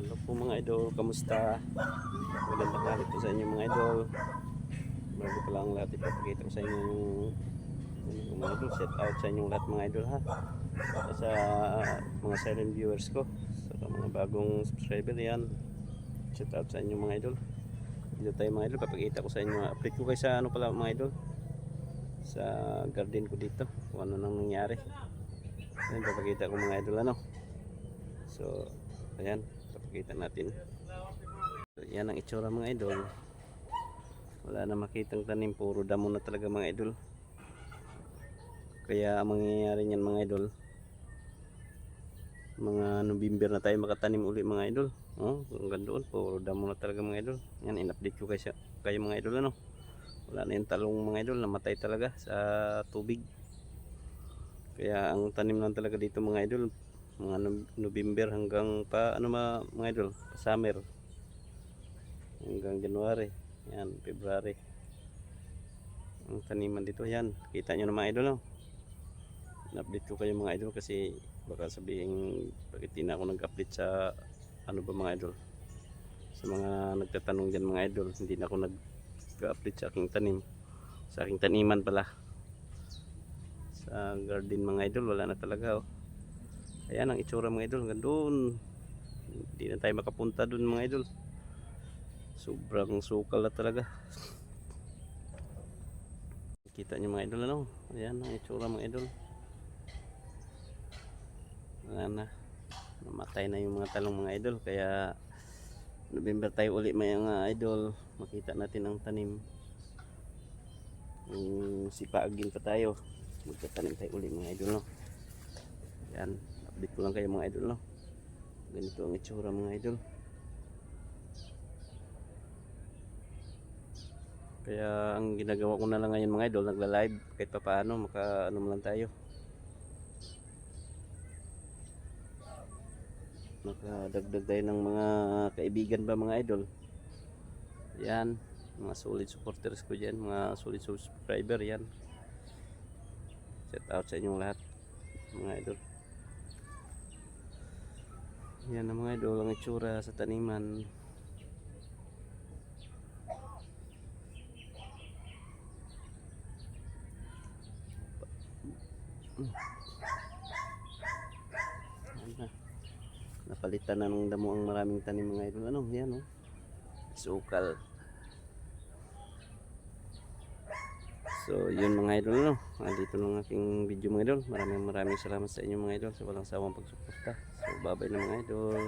Hello po mga idol, kamusta? Magandang hali po sa inyo mga idol. Bago pa lang lahat ipapakita ko sa inyo yung mga idol. Set out sa inyong lahat mga idol ha. Sa mga silent viewers ko, sa mga bagong subscriber yan. Set out sa inyo mga idol. Dito tayo mga idol, papakita ko sa inyo. Update ko kayo sa ano pala mga idol, sa garden ko dito, kung ano nang nangyari. Ayan, papakita ko mga idol ano. So ayan, papakita natin. So, yan ang itsura mga idol. Wala na makitang tanim, puro damo na talaga mga idol. Kaya ang mangyayari niyan mga idol, mga November na tayo makatanim uli mga idol. Oh, hanggang doon puro damo na talaga mga idol. Yan, in-update ko kayo mga idol ano. Wala na yung talong mga idol, namatay talaga sa tubig. Kaya ang tanim lang talaga dito mga idol, mga November hanggang pa ano mga idol, pa summer. Hanggang January, yan, February. Ang taniman dito yan. Kita nyo na mga idol no? In-update ko kayo mga idol kasi baka sabihin bakit di na ako nag-update sa ano ba mga idol. Sa mga nagtatanong dyan mga idol, hindi na ako nag-update sa aking tanim. Sa aking taniman pala. Sa garden mga idol, wala na talaga oh. Ayan ang itsura mga idol, hanggang doon. Hindi na tayo makapunta doon mga idol. Sobrang sukal na talaga. Kita nyo mga idol ano. Ayan ang itsura mga idol. Wala na. Namatay na yung mga talong mga idol. Kaya November tayo uli mga idol. Makita natin ang tanim. Sipaagin pa tayo. Magtatanim tayo uli mga idol no. Ayan. Update ko lang kayo mga idol no. Ganito ang itsura mga idol. Kaya ang ginagawa ko na lang ngayon mga idol, nagla-live kahit pa paano, maka-ano lang tayo. Makadagdag tayo ng mga kaibigan ba mga idol. Yan, mga solid supporters ko dyan, mga solid subscriber yan. Shout out sa inyong lahat mga idol. Yan ang mga idol, ang itsura sa taniman. Napalitan na ng damo ang maraming tanim mga idol ano, yan oh. Sukal. So yun mga idol no. Dito ng aking video mga idol. Maraming salamat sa inyo mga idol sa walang sawang pagsuporta. So bye bye na mga idol.